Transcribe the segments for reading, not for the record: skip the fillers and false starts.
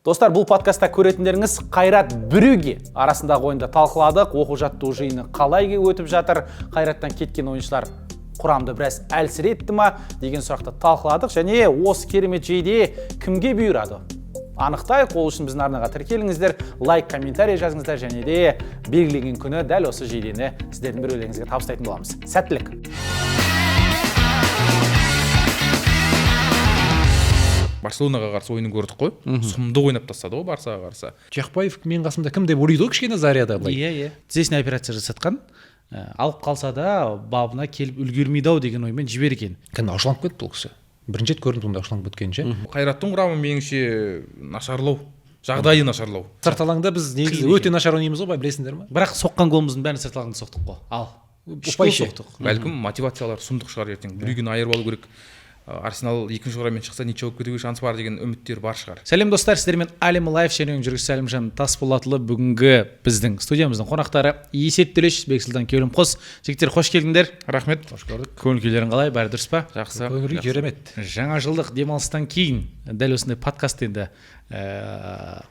Достар, бұл подкастта көретіндеріңіз Қайрат Брюгге арасындағы ойынды талқыладық. Оқу-жаттығу жиыны қалай өтіп жатыр? Қайраттан кеткен ойыншылар құрамды біраз әлсіретті ма деген сұрақты талқыладық. Және осы керемет жейде кімге бұйырады? Анықтайық. Ол үшін біздің арнаға тіркеліңіздер, лайк, комментарий жазыңыздар, және де белгіленген күні дәл осы жейдені сіздердің біреулеріңізге табыстайтын боламыз. Сәттілік. Барселонаға қарсы ойынын көрдік қой. Сұмдық ойнап тастады ғой Барсаға қарсы. Чехпаев мен қасымда кім деп ойлайды ғой кішкене Заряда былай. Иә. Тізесіне операция жасатқан. Алып қалса да бабына келіп үлгермейді-ау деген оймен жіберген. Кәдімгі ашуланып кетті ол кісі. Бірінші рет көрдім сонда ашуланып кеткен ше. Қайраттың құрамы меніңше нашарлау, жағдайы нашарлау. Сырт алаңда біз негізі өте нашар ойнаймыз ғой, білесіңдер ме? Бірақ соққан голымыздың бәрін сырт алаңда соқтық қой. Ал ұпай соқтық. Бәлкім мотивациялар сұмдық шығар ертең. Брюггені айырып алу керек. Арсенал екінші құраммен шықса ничего болып кетуге шансы бар деген үміттер бар шығар. Сәлем достар, сіздермен Әлем Лайф шенеуін жүргізушісі Әлімжан Тасболатұлы. Бүгінгі біздің студиямыздың қонақтары Есет Төлеш, Бексұлтан Кеулімқос. Жігіттер, қош келдіңдер. Рахмет. Қош көрдік. Көңіл-күйлерің қалай? Бәрі дұрыс па? Жақсы. Көңіл керемет. Жаңа жылдық демалыстан кейін дәл осындай подкаст енді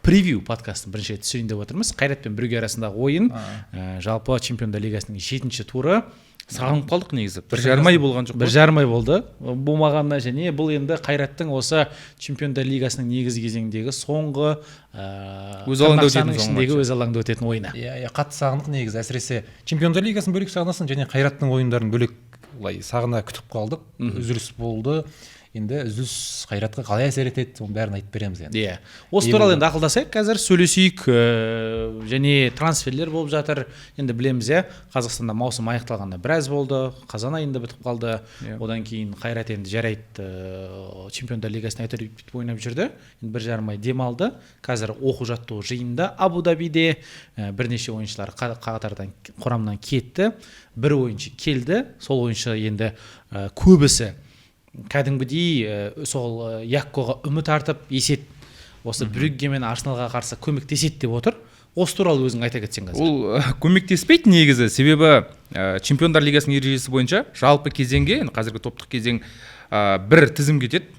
превью подкастын бірінші рет түсірейін деп отырмыз. Қайрат пен Брюгге арасындағы ойын, жалпы Чемпиондар лигасының 7-ші туры. Сағынып қалдық негізі. 1,5 ай болған жоқ. 1,5 ай болды. Болмағанына, және бұл енді Қайраттың осы Чемпиондар лигасының негізгі кезеңдегі соңғы өз алаңда өтетін ойыны. Иә, қатты сағындық негізі. Әсіресе Чемпиондар лигасын бөлек сағынасың, және Қайраттың ойындарын бөлек сағына күтіп қалдық. Үзіліс болды. Енді үзіліс Қайратқа қалай әсер етеді, соның бәрін айтып береміз енді. Иә. Осы туралы енді ақылдасайық, қазір сөйлесейік, және трансферлер болып жатыр. Енді білеміз, Қазақстанда маусым аяқталғанда біраз болды, қазан айында бітіп қалды. Одан кейін Қайрат енді жарайды Чемпиондар лигасына өтіп ойнап жүрді. Енді 1,5 ай демалды. Қазір оқу-жаттығу жиында Абу-Дабиде бірнеше ойыншылар қатардан құрамнан кетті. Бір ойыншы келді. Сол ойыншы енді көбісі кәдімгідей сол Яккоға үміт артып, Есет осы Брюгге мен Арсеналға қарсы көмектеседі деп отыр. Осы туралы өзің айта кетсең қазір. Ол көмектеспейді негізі, себебі Чемпиондар лигасының ережесі бойынша жалпы кезеңге, қазіргі топтық кезең бір тізім кетеді.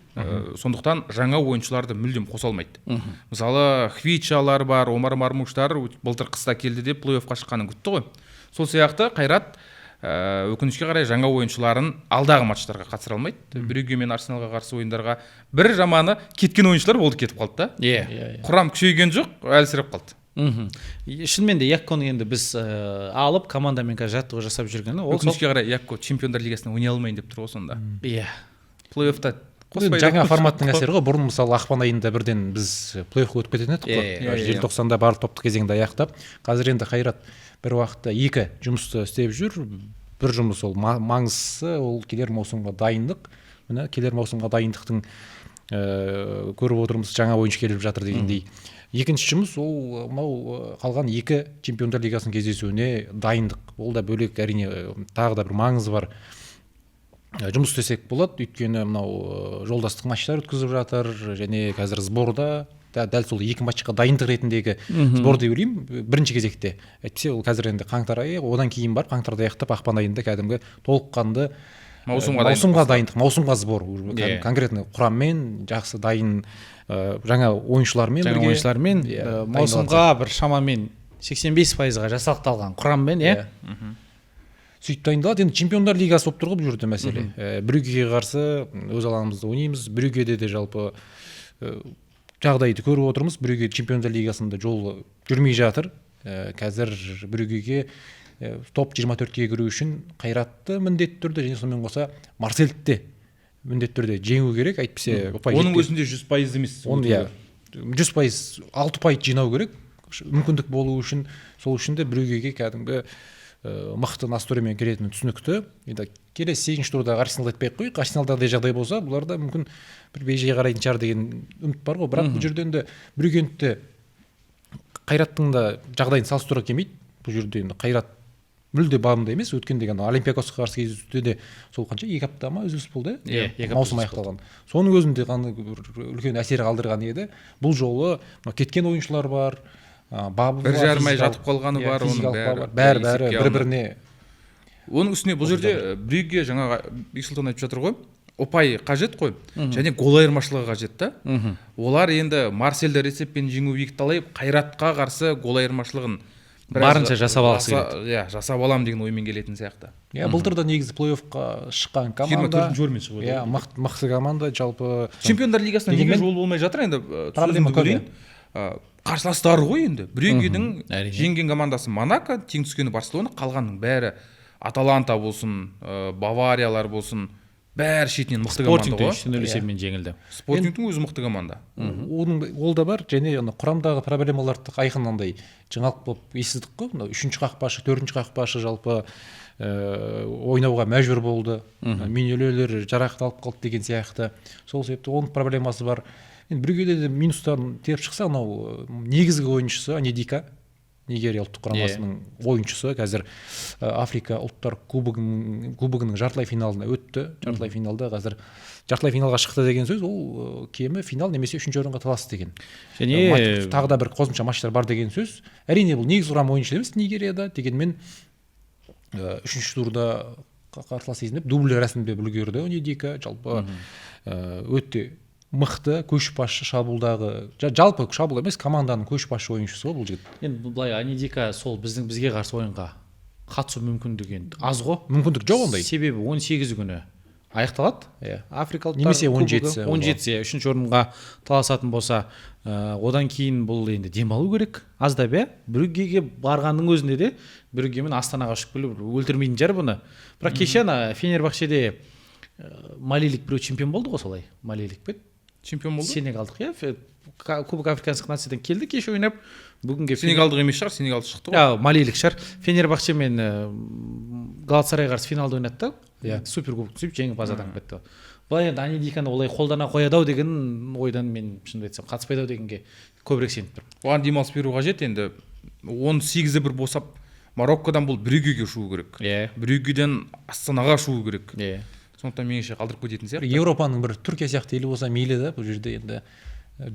Сондықтан жаңа ойыншыларды мүлдем қоса алмайды. Мысалы, Хвичалар бар, Омар Мармуштар былтыр қыста келді деп плей-оффқа шыққанын күтті ғой. Сол сияқты Қайрат өкінішке қарай жаңа ойыншыларын алдағы матчтарға қатыстыра алмайды. Брюгге мен Арсеналға қарсы ойындарға бір жаманы кеткен ойыншылар болды, кетіп қалды да. Құрам күшейген жоқ, әлсіреп қалды. Шынымен де Якконы енді біз алып командамен жаттығу жасап жүргені. Өкінішке қарай Якко Чемпиондар лигасына ойнай алмайын деп тұр ғой сонда. Иә. Плей-оффта жаңа форматтың әсері ғой. Бұрын мысалы ақпан айында бірден біз плей-оффқа өтіп кететін едік қой. Желтоқсанда барлық топтық кезеңді аяқтап, қазір енді Қайрат бір уақытта екі жұмысты істеп жүр. Бір жұмыс ол маңыздысы, ол келер маусымға дайындық. Міне келер маусымға дайындықтың көріп отырмыз, жаңа ойыншы келіп жатыр дегендей. Екінші жұмыс ол мынау қалған екі Чемпиондар лигасының кездесуіне дайындық. Ол да бөлек, әрине тағы да бір маңызы бар жұмыс десек болады. Өйткені мынау жолдастық матчтар өткізіп жатыр, және қазір сборда дәл сол екі матчқа дайындық ретіндегі сбор деп ойлаймын, бірінші кезекте. Әйтпесе ол қазір енді қаңтар айы, одан кейін бар қаңтарда аяқтап ақпан айында кәдімгі толыққанды маусымға дайындық, маусымға сбор, конкретно құраммен жақсы дайын жаңа ойыншылармен маусымға бір шамамен 85%-ға жасақталған құраммен, сөйтіп дайындалады. Енді Чемпиондар лигасы болып тұрғып жүрді мәселе. Брюггеге қарсы өз алаңымызда ойнаймыз. Брюггеде де жалпы жағдайды көріп отырмыз. Брюгге Чемпиондар лигасында жол жүрмей жатыр. Қазір Брюггеге топ 24-ге кіру үшін Қайратты міндетті түрде, және сонымен қоса Марсельді міндетті түрде жеңу керек. Әйтпесе оның өзінде 100% емес. 100%, 6% жинау керек. Мүмкіндік болу үшін, сол үшін де Брюггеге кәдімгі мықты настроенмен келетіні түсінікті. Енді келесі 8-ші турдағы Арсеналды айтпай қойық. Арсеналда жағдай болса, бұларда мүмкін бір бейжей қарайтын шығар деген үміт бар ғой. Бірақ бұл жерде енді Брюггені Қайраттың да жағдайын салыстыруға келмейді. Бұл жерде енді Қайрат мүлде бабында емес. Өткен деген Олимпиакосқа қарсы кездесуде де сол қанша 2 апта ма үзіліс болды, маусым аяқталған. Соның өзінде ғана үлкен әсер қалдырған еді. Бұл жолы кеткен ойыншылар бар. 1,5 ай жатып қалғаны бар, оның бәрі бір-біріне. Оның үстіне бұл жерде Брюгге жаңа Бексұлтан айтып жатыр ғой, ұпай қажет қой, және гол айырмашылығы қажет та. Олар енді Марсельді рецеппен жеңу екіталай, Қайратқа қарсы гол айырмашылығын барынша жасап алғысы иә, жасап алам деген оймен келетін сияқты. Иә, былтырда негізі плей-оффқа шыққан команда. 24-ші орынмен шығып Иә, мықты команда, жалпы Чемпиондар лигасында неге жол болмай жатыр енді? Проблема көп. Қарсыластары ғой енді. Брюггенің жеңген командасы Монако, тең түскені Барселона, қалғанның бәрі Аталанта болсын, Бавариялар болсын, бәрі шетінен мықты команда ғой. Спортингтен 3-0 есебімен жеңілді. Спортингтің өзі мықты команда. Ол да бар, және құрамдағы проблемаларды айқын андай жаңалық болып естідік қой. Мынау 3-ші қақпашы, 4-ші қақпашы жалпы ойнауға мәжбүр болды. Миньолелер жарақат алып қалды деген сияқты. Сол себепті оның проблемасы бар. Енді Брюггеде де минустарын теріп шықса, анау негізгі ойыншысы Анедика, Нигерия ұлттық құрамасының ойыншысы, қазір Африка ұлттар кубогының жартылай финалына өтті. Жартылай финалда қазір жартылай финалға шықты деген сөз, ол кемі финал немесе 3-ші орынға таласты деген. Және тағы да бір қосымша матчтар бар деген сөз. Әрине бұл негізгі құрам ойыншы емес Нигерияда, дегенмен 3-ші турда қарсылас есініп дубль рәсімдеп үлгерді Анедика, жалпы өте мықты көшбасшы шабуылдағы, жалпы шабуыл емес, команданың көшбасшы ойыншысы ғой бұл жігіт. енді былай Анедика сол бізге қарсы ойынға қатысу мүмкіндігі аз ғой. Мүмкіндік жоқ ондай. Себебі 18 күні аяқталады. Африкалықтар немесе 17-сі. 17-сі 3-ші орынға таласатын болса, одан кейін бұл енді демалу керек. Аздап Брюггеге барғанның өзінде де Брюгге мен Астанаға ұшып келіп өлтірмейтін жар бұны. Бірақ кеше Фенербахчеде Малилік біреу чемпион болды ғой, солай. Малилік пе? Чемпион болды? Сенегалдық, Кубок африканских нациядан келді кеше ойнап. Бүгінге Сенегалдық емес шығар, Сенегалды шықты ғой. Малилік шығар. Фенербахче мен Галатасарайға қарсы финалда ойнатты. Суперкубок түсіп жеңімпаз атанып кетті. Былай енді Анедиканы олай қолдана қояды-ау деген ойдан мен шынымды айтсам қатыспайды-ау дегенге көбірек сеніп тұрмын. Оған демалыс беру қажет, енді 18-і бір босап Мароккодан бұл Брюггеге шығу керек. Брюггеден Астанаға шығу керек. Сондықтан меніңше қалдырып кететін сияқты. Еуропаның бір Түркия сияқты елі болса мейлі да, бұл жерде енді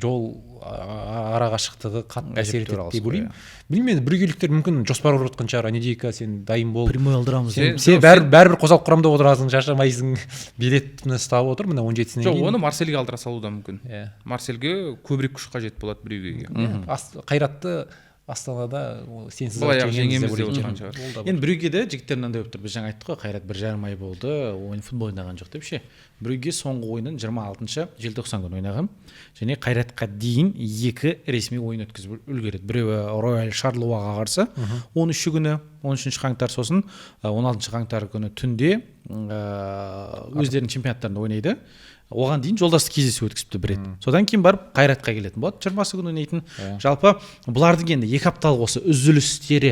жол арақашықтығы қатты әсер етеді деп ойлаймын. Білмеймін, брюггеліктер мүмкін жоспар құрып жатқан шығар. Анедика, сен дайын бол. Прямой алдырамыз. Сен бәрібір қосалқы құрамда отырасың, шаршамайсың. Билетті ұстап отыр, міне 17-сінен кейін. Жоқ, оны Марсельге алдыра салу да мүмкін. Марсельге көбірек күш қажет болады Брюггеге. Қайратты Астанада сенсіз жеңеміз деп отырған шығар. Енді Брюггеде жігіттер мынандай болып тұр. Біз жаңа айттық қой, Қайрат 1,5 ай болды, футбол ойнаған жоқ деп ше. Брюгге соңғы ойынын 26 желтоқсан күні ойнаған. Және Қайратқа дейін 2 ресми ойын өткізіп үлгереді. Біреуі Роял Шарлуаға қарсы 13 күні, 13 қаңтар, сосын 16 қаңтар күні түнде өздерінің чемпионаттарында ойнайды. Оған дейін жолдастық кездесу өткізіпті бір рет. Содан кейін барып Қайратқа келетін болады. 20 күн ойнайтын. Жалпы бұлардың енді 2 апталық осы үзілістері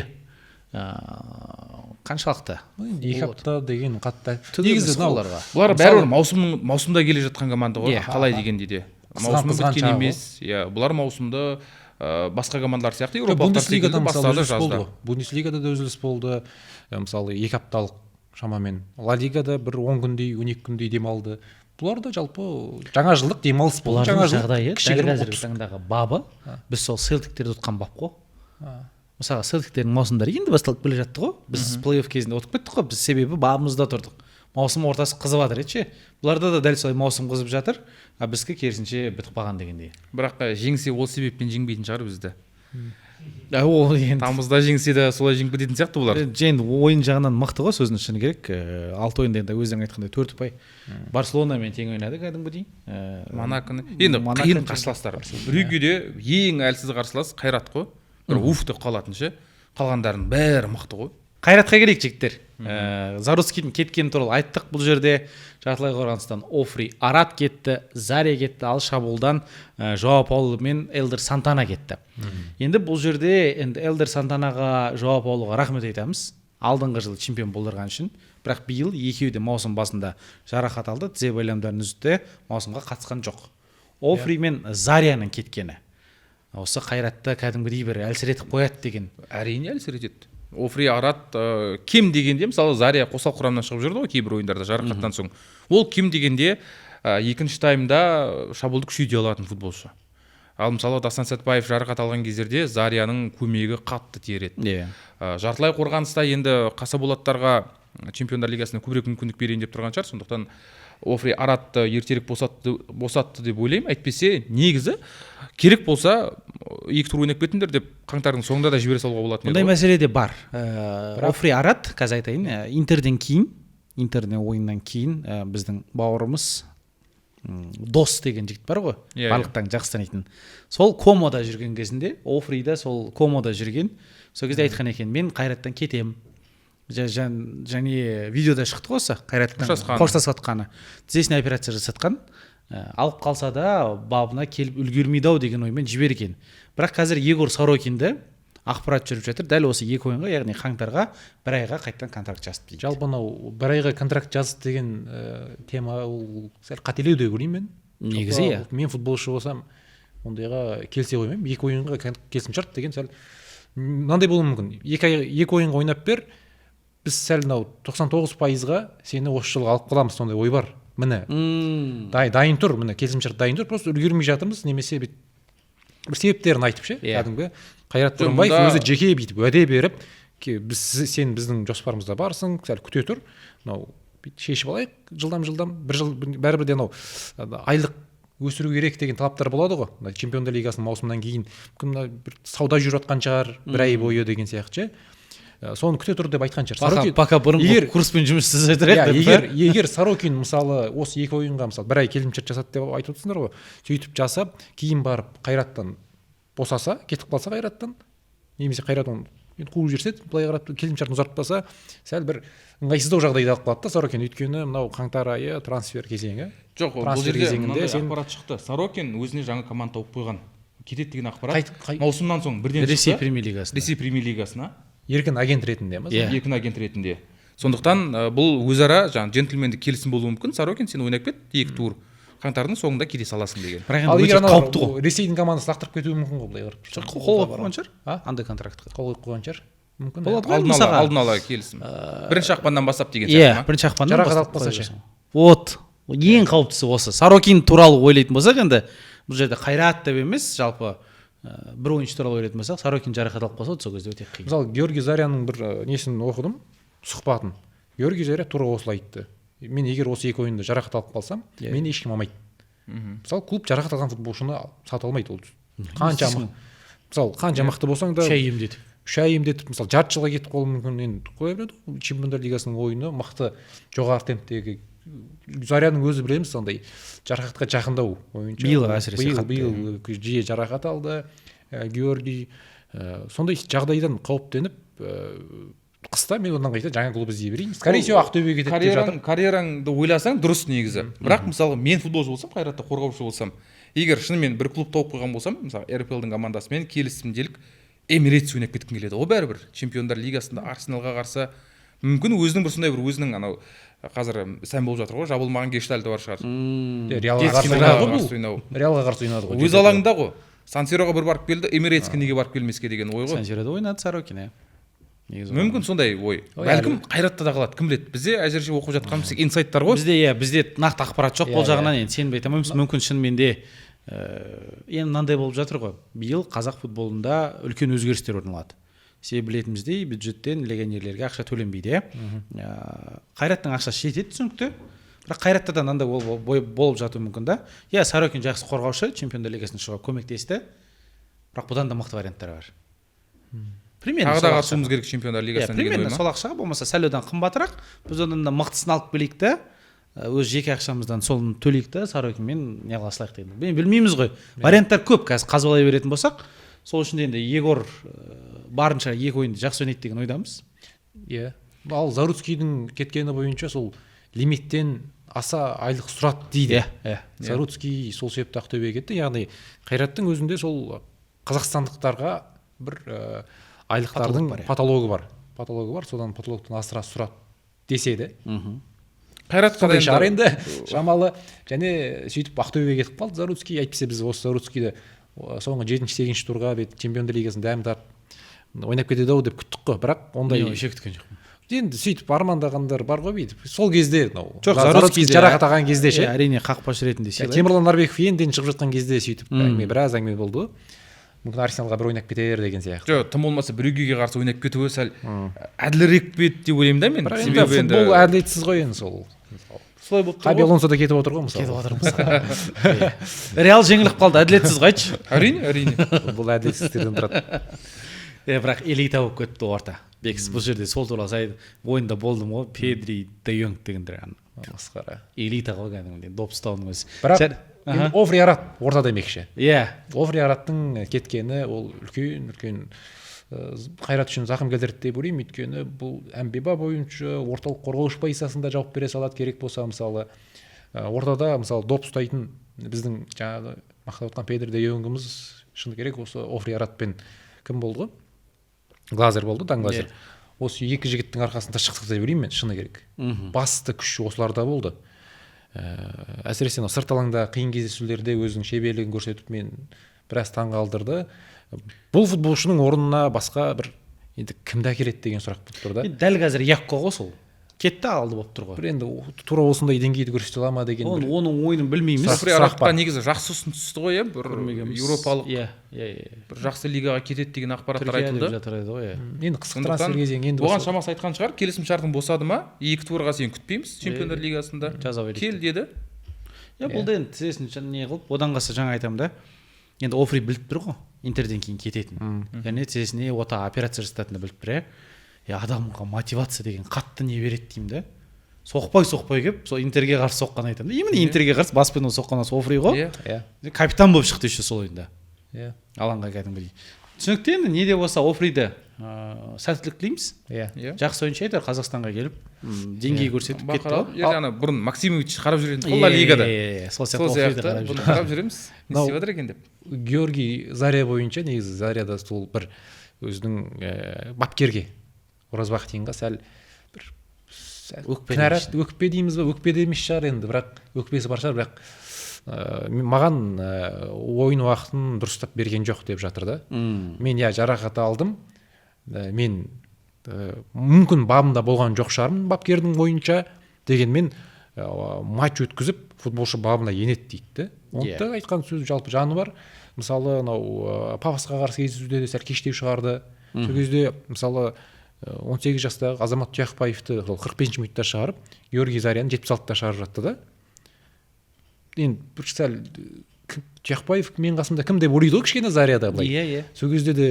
қаншалықты? 2 апта деген қатты. Негізі бұлар бәрібір маусымда келе жатқан команда ғой. Қалай дегенде де. Маусым біткен емес. Бұлар маусымда басқа командалар сияқты еуропалықтар секілді бастады жазды. Бундеслигада да үзіліс болды. Мысалы 2 апталық шамамен. Ла Лигада бір 10 күндей, 12 күндей демалды. Бұлар да жалпы жаңа жылдық демалыс болды. Бұлардың жағдайы дәл қазіргі таңдағы бабы біз сол селтиктерді ұтқан бап қой. Мысалы селтиктердің маусымдары енді басталып келе жатты ғой. Біз плей-офф кезінде ұтып кеттік қой. Біз себебі бабымызда тұрдық. Маусым ортасы қызып жатыр еді ше. Бұларда да дәл солай маусым қызып жатыр, а біздікі керісінше бітіп қалған дегендей. Бірақ жеңсе ол себеппен жеңбейтін шығар бізді. Тамызда жеңсе де солай жеңіп кететін сияқты бұлар. Енді ойын жағынан мықты ғой, сөздің шыны керек. 6 ойында енді өздерің айтқандай 4 ұпай. Барселонамен тең ойнады кәдімгідей. Монаконы. Енді қиын қарсыластар. Брюггеде ең әлсіз қарсылас Қайрат қой. Бір уфты қалатын ше. Қалғандардың бәрі мықты ғой. Қайратқа келейік жігіттер. Заруцкийдің кеткені туралы айттық. Бұл жерде жартылай қорғаныстан Офри Арат кетті, Зария кетті, ал шабуылдан Жоао Пауло мен Элдер Сантана кетті. Енді бұл жерде Элдер Сантанаға, Жоао Паулоға рахмет айтамыз. Алдыңғы жылы чемпион болдырған үшін. Бірақ биыл екеуі де маусым басында жарақат алды, тізе байламдарын үзді, маусымға қатысқан жоқ. Офри мен Зарияның кеткені осы Қайратты кәдімгідей бір әлсіретіп қояды деген. Әрине әлсіретеді. Офри Арат кем дегенде, мысалы Зария қосал құрамынан шығып жүрді ғой кейбір ойындарда жарақаттан соң. Ол кем дегенде екінші таймда шабуылды күшейте алатын футболшы. Ал мысалы Дастан Сәтбаев жарақат алған кездерде Зарияның көмегі қатты тиереді. Жартылай қорғаныста енді Қасаболаттарға Чемпиондар лигасында көбірек мүмкіндік берейін деп тұрған шығар, сондықтан Офри Аратты ертерек босатты деп ойлаймын. Әйтпесе негізі керек болса 2 тур ойнап кетіңдер деп қаңтардың соңында да жібере салуға болатын еді. Бұндай мәселе де бар. Офри Арат, қазір айтайын, Интерден ойыннан кейін біздің бауырымыз Дос деген жігіт бар ғой, барлықтан жақсы танитын. Сол комода жүрген кезінде, Офрида сол комода жүрген. Сол кезде айтқан екен, мен Қайраттан кетем. Және видеода шықты ғой осы Қайраттан қоштасқаны. Тізесіне операция жасатқан. Алып қалса да бабына келіп үлгермейді-ау деген оймен жіберген. Бірақ қазір Егор Сорокинді ақпарат жүріп жатыр, дәл осы 2 ойынға, яғни қаңтарға 1 айға қайттан контракт жазды дейді. Жалпы мынау 1 айға контракт жазды деген тема ол сәл қателеу деп ойлаймын мен. Негізі иә. Мен футболшы болсам, ондайға келісе қоймаймын. 2 ойынға келісімшарт деген сәл мынандай болуы мүмкін. 2 ойынға ойнап бер, біз сәл мынау 99%-ға сені осы жылға алып қаламыз, сондай ой бар. Міне. Дайын тұр, міне келісімшарт дайын тұр, просто үлгермей жатырмыз, немесе бір себептерін айтып ше, кәдімгі Қайрат Бұрынбаев өзі жеке бүйтіп уәде беріп, сен біздің жоспарымызда барсың, сәл күте тұр. Мынау шешіп алайық, жылдам бір жыл бәрібір де айлық өсіру керек деген талаптар болады ғой. Чемпиондар лигасының маусымынан кейін мүмкін бір сауда жүріп жатқан шығар, 1 ай бойы деген сияқты ше. Соны күте тұр деп айтқан шығар. Пока бұрынғы курспен жұмыс істеп жатыр. Егер Сорокин мысалы осы 2 ойынға мысалы 1 ай келісімшарт жасады деп айтып отырсыңдар ғой. Сөйтіп жасап, кейін барып Қайраттан босаса, кетіп қалса Қайраттан, немесе Қайраттан қуып жіберсе, былай қарап келісімшартын ұзартпаса, сәл бір ыңғайсыздау жағдайда қалып қалады да Сорокин, өйткені мынау қаңтар айы трансфер кезеңі. Жоқ, бұл жерде мынандай ақпарат шықты. Сорокин өзіне жаңа команда тауып қойған. Кетеді деген ақпарат. Маусымнан соң бірден шықты. Ресей премьер лигасына. Еркін агент ретінде ме? Еркін агент ретінде. Сондықтан бұл өзара жаңа джентльмендік келісім болуы мүмкін. Сорокин сен ойнап кет 2 тур. Қаңтардың соңында кете саласың деген. Ал егер қауіпті ғой. Ресейдің командасы лақтырып кетуі мүмкін ғой былай қарап. Қол қойған шығар? Андай контрактқа. Қол қойған шығар. Мүмкін. Алдын ала келісім. 1 ақпаннан бастап деген сияқты ма? 1 ақпаннан жарақат алып қалса ше. Вот. Ең қауіптісі осы. Сорокин туралы ойлайтын болсақ енді бұл жерде Қайрат деп емес, жалпы бір ойыншы туралы ойлайтын болсақ, Сорокин жарақат алып қалса, сол кезде өте қиын. Мысалы, Георгий Заряның бір несін оқыдым, сұхбатын. Георгий Заря тура осылай айтты. Мен егер осы 2 ойында жарақат алып қалсам, мені ешкім алмайды. Мысалы, клуб жарақат алған футболшыны сата алмайды ол. Қанша мықты болсаң да 3 ай емдетіп, мысалы, жарты жылға кетіп қалуы мүмкін. Енді қоя береді. Чемпиондар лигасының ойыны мықты жоғары темптегі. Заряның өзі білеміз, сондай жарақатқа жақындау ойыншы. Биыл жиі жарақат алды. Георгий сондай жағдайдан қауіптеніп, қыста мен одан қайта жаңа клуб іздей берейін. Скорее всего, Ақтөбеге кетіп жатыр. Карьераңды ойласаң дұрыс негізі. Бірақ мысалы мен футболшы болсам, Қайратта қорғаушы болсам, егер шынымен бір клуб тауып қойған болсам, мысалы РПЛ-дің командасымен келісімделік Эмирейтс ойнап кеткім келеді. Ол бәрібір чемпиондар лигасында Арсеналға қарсы мүмкін өзінің бір сондай бір өзінің анау қазір сән болып жатыр ғой, жабылмаған Гештальты бар шығар. Реалға қарсы ойнады ғой. Өз алаңында ғой. Сан-Сироға бір барып келді, Эмирейтске неге барып келмеске деген ой ғой. Сан-Сирода ойнады Сорокин. Мүмкін сондай ой. Бәлкім Қайратта да қалады, кім біледі. Бізде әзірше оқып жатқанымыз инсайттар ғой. Бізде нақты ақпарат жоқ ол жағынан, енді сенбей айта алмаймыз. Мүмкін шынымен де енді мынандай болып жатыр ғой. Биыл қазақ футболында үлкен өзгерістер орын алады. Себебі білетіміздей бюджеттен легионерлерге ақша төленбейді. Қайраттың ақшасы жетеді түсінікті. Бірақ Қайратта да мынандай болып жатуы мүмкін да. Иә, Сорокин жақсы қорғаушы, чемпиондар лигасына шығуға көмектесті. Бірақ бұдан да мықты варианттар бар. Тағы да қатысуымыз керек чемпиондар лигасына деген ой ма? Сол ақшаға болмаса сәл одан қымбатырақ, біз одан да мықтысын алып келейік та, өз жеке ақшамыздан соны төлейік та, Сорокинмен не қыласылайық деген. Білмейміз ғой. Варианттар көп, қазір қазбалай беретін болсақ, сол үшін де енді Егор барынша 2 ойынды жақсы ойнайды деген ойдамыз. Иә. Ал Заруцкийдің кеткені бойынша сол лимиттен аса айлық сұрат дейді. Заруцкий сол себепті Ақтөбеге кетті. Яғни Қайраттың өзінде сол қазақстандықтарға бір айлықтардың патологы бар. Содан патологтан асыра сұрат деседі. Қайрат қандай шығар енді шамалы. Және сөйтіп Ақтөбеге кетіп қалды Заруцкий. Әйтпесе біз осы Заруцкийді соңғы 7-8 турға чемпиондар лигасының дәмін тартып ойнап кетеді-ау деп күттік қой. Бірақ ондай күткен жоқпын. Енді сөйтіп армандағандар бар ғой бүйтіп. Сол кезде Заруцкий жарақат алған кезде ше. Әрине қақпашы ретінде сыйлайды. Темірлан Нарбеков енді шығып жатқан кезде сөйтіп біраз әңгіме болды. Мүмкін Арсеналға бір ойнап кетер деген сияқты. Жоқ, тым болмаса Брюггеге қарсы ойнап кетуі сәл әділірек пе деп ойлаймын да мен. Себебі футбол әділетсіз ғой енді сол. солай болып тұр Хаби ғой. Алонсо да кетіп отыр ғой мысалы. Кетіп жатыр мысалы. Реал жеңіліп қалды, әділетсіз қойшы. әрине Бұл әділетсіздіктен тұрады. Бірақ элита болып кетті орта. Бекіс бұл жерде сол туралы сайды ойында болдым ғой. Педри, Де Йонг дегендер Масқара. элита ғой кәдімгідей доп ұстаудың өзі. Бірақ енді Офри Арат ортада демекші. Иә. Офри Араттың кеткені ол үлкен Қайрат үшін зақым келтірді деп ойлаймын, өйткені бұл әмбеба бойынша орталық қорғаушы позициясында жауап бере салады, керек болса мысалы ортада мысалы доп ұстайтын біздің жаңағы мақтап отқан Педри, Де Йонгымыз шыны керек осы Офри Аратпен кім болды ғой? Глазер болды, Дан Глазер. Осы екі жігіттің арқасында шықтық деп ойлаймын мен, шыны керек. Басты күш осыларда болды. Әсіресе сырт алаңда қиын кездесулерде өзінің шеберлігін көрсетіп мен біраз таңғалдырды. Бұл футболшының орнына басқа бір енді кімді әкеледі деген сұрақ болып тұр да. Дәл қазір Якко ғой сол. Кетті алды болып тұр ғой. Бір енді тура осындай деңгейді көрсете ала ма деген бір. Оның ойынын білмейміз. Офри Аратқа негізі жақсы ұсын түсті ғой, бір еуропалық Иә. бір жақсы лигаға кетеді деген ақпараттар айтылды. жатыр еді ғой. Енді қысқы трансфер кезеңі енді оған шамасы айтқан шығар, келісім шартың босады ма, 2 турға сен күтпейміз чемпиондар лигасында. Жаза береді. Кел деді. Бұл да енді тізесін не қылып, одан қалса жаңа айтамын да. Енді Офри біліп тұр ғой, Интерден кейін кететін. Яғни тізесіне ота операция жасататынын біліп тұр. Адамға мотивация деген қатты не береді деймін да. Соқпай кеп, сол Интерге қарсы соққан айтамын. Именно Интерге қарсы баспен соққан Офри ғой. Капитан болып шықты еще сол ойында. Иә. Алаңға кәдімгідей. Түсінікті енді не де болса Офриді сәттілік тілейміз. Иә. Жақсы ойыншы еді, Қазақстанға келіп деңгей көрсетіп кетті ғой. Яғни бұрын Максимович қарап жүретін ғой лигада. Сол Сол сияқты бұны қарап жүреміз. Не істеп жатыр екен деп. Георгий Заря бойынша негізі Заряда сол бір өзінің бапкерге Оразбақтинға сәл бір өкпе дейміз ба, өкпе де емес шығар енді, бірақ өкпесі бар шығар, бірақ маған ойын уақытын дұрыстап берген жоқ деп жатыр да. Мен жарақат алдым, мен мүмкін бабымда болған жоқ шығармын бапкердің ойынша, дегенмен матч өткізіп футболшы бабына енеді дейді. Онда айтқан сөз жалпы жаны бар. Мысалы Павловсқа қарсы кездесуде де сәл кештеу шығарды. Сол кезде мысалы 18 жастағы Азамат Тұяқбаевты 45 минутта шығарып, Георгий Заряны 76-та шығарып жатты да. Енді бір сәл Тұяқбаев мен қасымда кім деп ойлайды ғой кішкене Заряда былай. Иә. Сол кезде де